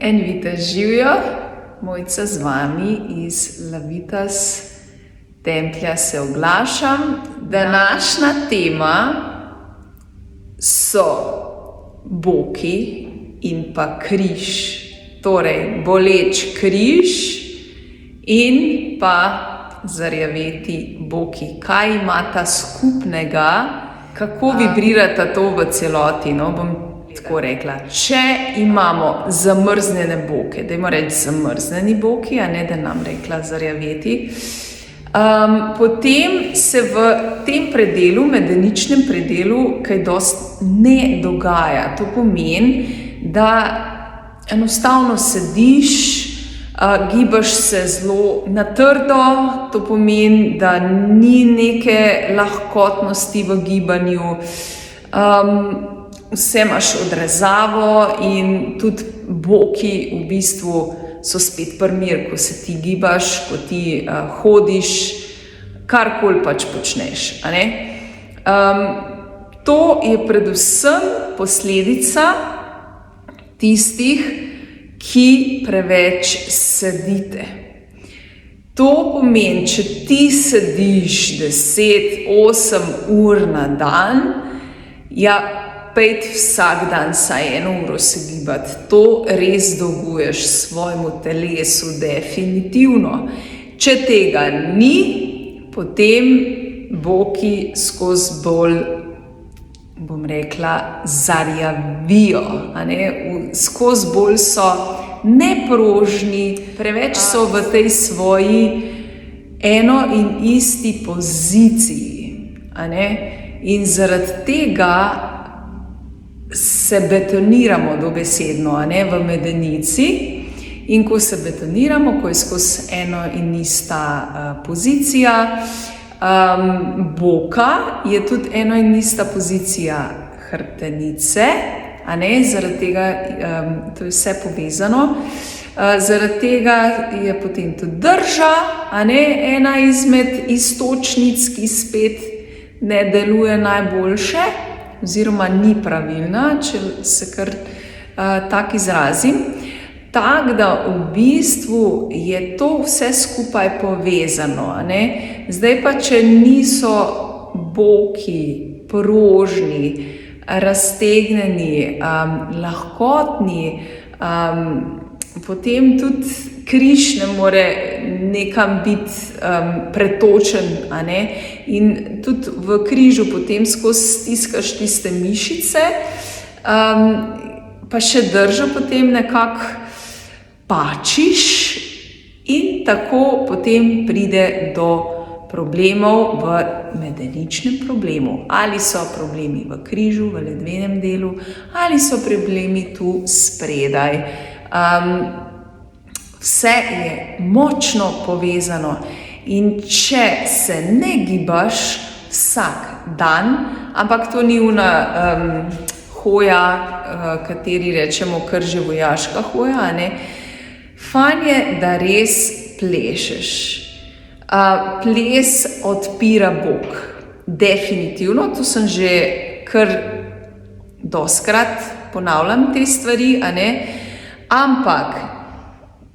En vite živijo, Mojca z vami iz Lavitas templja se oglašam. Današnja tema so boki in pa križ. Torej, boleč križ in pa zarjaveti boki. Kaj imata skupnega, kako vibrirata to v celoti? No, bom tako rekla. Če imamo zamrznjene boke, dajmo reči zamrznjeni boki, a ne da nam rekla zarjaveti, potem se v tem predelu, medeničnem predelu, kaj dosti ne dogaja. To pomeni, da enostavno sediš, gibaš se zelo na trdo, to pomeni, da ni neke lahkotnosti v gibanju, vse imaš odrezavo in tudi boki v bistvu so spet pri miru, ko se ti gibaš, ko ti hodiš, karkoli pač počneš. A ne? To je predvsem posledica tistih, ki preveč sedite. To pomeni, če ti sediš 10-8 ur na dan, pejt vsak dan saj 1 uro se gibati. To res dolguješ svojemu telesu, definitivno. Če tega ni, potem boki skozi bolj, bom rekla, zarjavijo. Skozi bolj so neprožni, preveč so v tej svoji eno in isti poziciji. In zaradi tega se betoniramo dobesedno, v medenici, in ko se betoniramo, ko je skozi eno in ista pozicija boka, je tudi eno in ista pozicija hrbtenice, zaradi tega, to je vse povezano, zaradi tega je potem tudi drža, ena izmed iztočnic, ki spet ne deluje najboljše, oziroma ni pravilna, če se kar tako izrazim. Tako da v bistvu je to vse skupaj povezano. Zdaj pa, če niso boki prožni, raztegnjeni, lahkotni, potem tudi križ ne more nekam biti pretočen, in tudi v križu potem skozi stiskaš tiste mišice, pa še držo potem nekako pačiš in tako potem pride do problemov v medeničnem problemu. Ali so problemi v križu, v ledvenem delu, ali so problemi tu spredaj. Vse je močno povezano in če se ne gibaš vsak dan, ampak to ni ona hoja, kateri rečemo kar že vojaška hoja, fajn je, da res plešeš. Ples odpira bok, definitivno, to sem že kar dostikrat ponavljam te stvari, ampak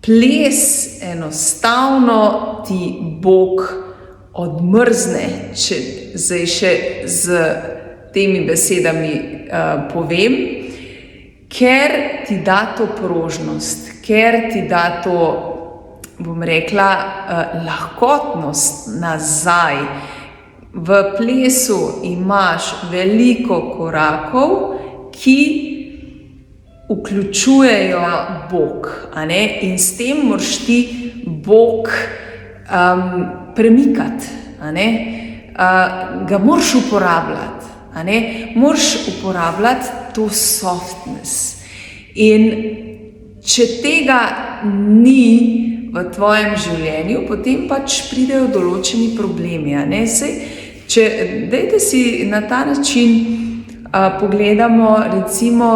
ples enostavno ti bok odmrzne, če zdaj še z temi besedami povem, ker ti da to prožnost, ker ti da to, bom rekla, lahkotnost nazaj. V plesu imaš veliko korakov, ki vključujejo bok, in s tem moraš ti bok premikati, ga moraš uporabljati, moraš uporabljati to softness. In če tega ni v tvojem življenju, potem pač pridejo določeni problemi. Dajte si na ta način pogledamo, recimo,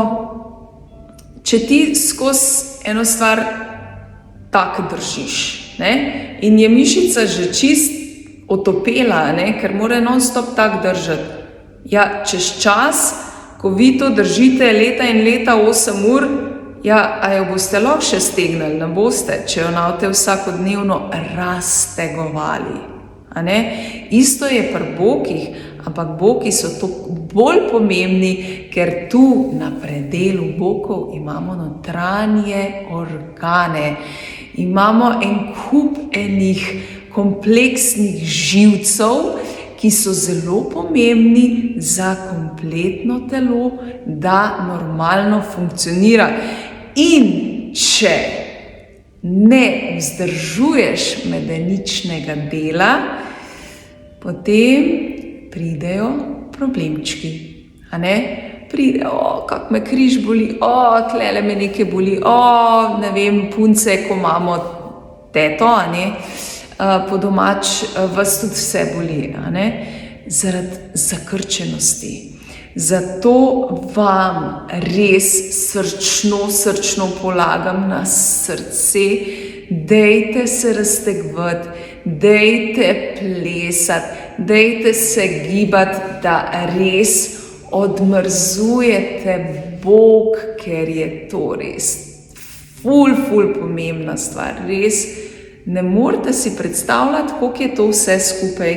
če ti skozi eno stvar tako držiš, in je mišica že čist otopela, ker mora non-stop tako držati. Čez čas, ko vi to držite leta in leta 8 ur, Ja, a jo boste lahko še stegnili? Ne boste, če jo boste vsakodnevno raztegovali. A ne? Isto je pri bokih, ampak boki so to bolj pomembni, ker tu na predelu bokov imamo notranje organe. Imamo en kup enih kompleksnih živcev, ki so zelo pomembni za kompletno telo, da normalno funkcionira. In če ne vzdržuješ medeničnega dela, potem pridejo problemčki. A ne? Pride, kako me križ boli, tlele me nekaj boli, ne vem, punce, ko imamo teto, a ne? Po domač vas tudi vse boli, a ne? Zaradi zakrčenosti. Zato vam res srčno polagam na srce, dejte se raztegovati, dejte plesati, dejte se gibati, da res odmrzujete bok, ker je to res ful pomembna stvar, res. Ne morete si predstavljati, koliko je to vse skupaj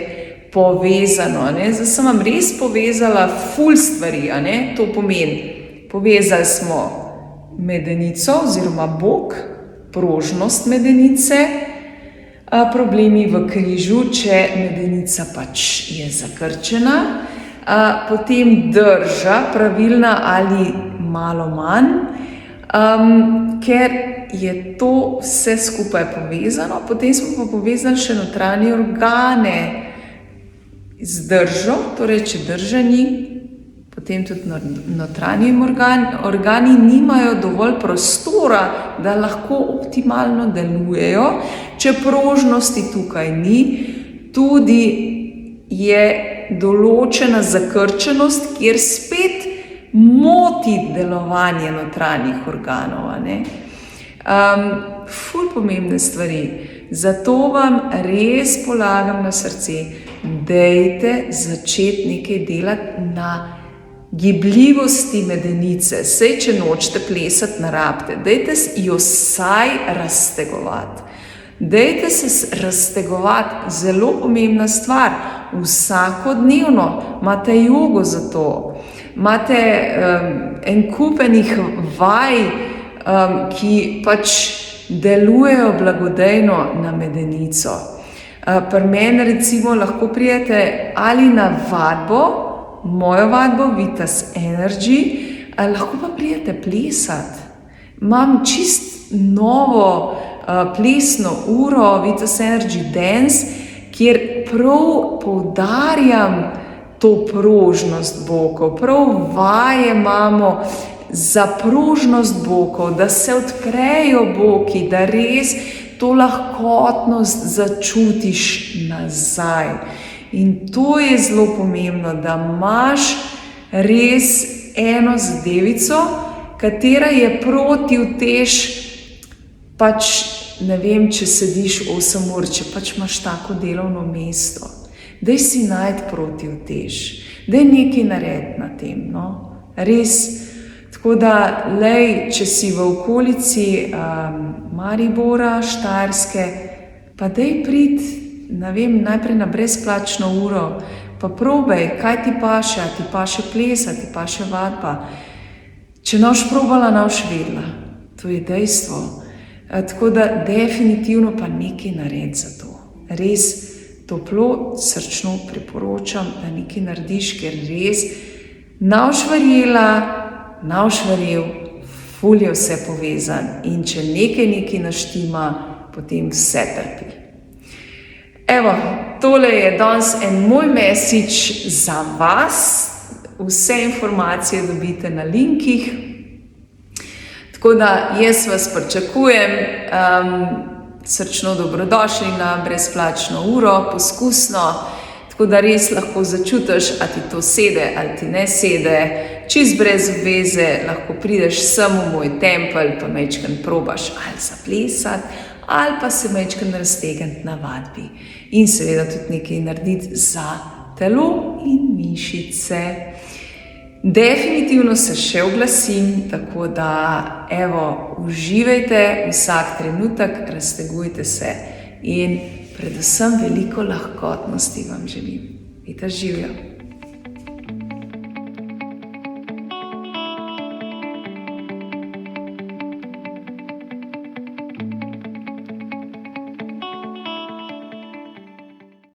povezano. Zdaj sem vam res povezala ful stvari. To pomeni, povezali smo medenico oziroma bok, prožnost medenice, problemi v križu, če medenica pač je zakrčena, potem drža, pravilna ali malo manj, ker je to vse skupaj povezano. Potem smo pa povezali še notranje organe z držo, torej če drža ni, potem tudi notranji organi nimajo dovolj prostora, da lahko optimalno delujejo. Če prožnosti tukaj ni, tudi je določena zakrčenost, kjer spet moti delovanje notranjih organov. Ful pomembne stvari. Zato vam res polagam na srce, dejte začeti nekaj delati na gibljivosti medenice. Saj, če nočete plesati, ne rabite. Dejte jo vsaj raztegovati. Dejte se raztegovati, zelo pomembna stvar. Vsakodnevno imate jogo za to. Imate en kup enih vaj, ki pač delujejo blagodejno na medenico. Pri meni recimo lahko pridete ali na vadbo, mojo vadbo Vitas Energy, lahko pa pridete plesati. Imam čist novo plesno uro Vitas Energy Dance, kjer prav poudarjam to prožnost bokov. Prav vaje imamo za prožnost bokov, da se odprejo boki, da res to lahkotnost začutiš nazaj. In to je zelo pomembno, da imaš res eno zadevico, katera je protiutež, pač ne vem, če sediš 8 ur, če pač imaš tako delovno mesto. Daj si najti protiutež, daj nekaj narediti na tem, no. Res. Tako da, če si v okolici Maribora, Štajerske, pa daj priti, ne vem, najprej na brezplačno uro, pa probaj, kaj ti paše, ti paše plesa, ti paše vadba. Če ne boš probala, ne boš vedela. To je dejstvo. Tako da definitivno pa nekaj naredi za to. Res toplo, srčno priporočam, da nekaj narediš, ker res ne boš verjela, ne boš verjel, ful je vse povezan in če nekaj naštima, potem vse trpi. Evo, tole je danes en moj message za vas. Vse informacije dobite na linkih. Tako da jaz vas pričakujem, srčno dobrodošli na brezplačno uro, poskusno, tako da res lahko začutiš, a ti to sede ali ti ne sede. Čist brez obveze lahko prideš sem v moj tempelj, pa majčkeno probaš ali zaplesati, ali pa se majčkeno raztegniti na vadbi. In seveda tudi nekaj narediti za telo in mišice. Definitivno se še oglasim, tako da evo, uživajte vsak trenutek, raztegujte se in predvsem veliko lahkotnosti vam želim. Vita, živijo!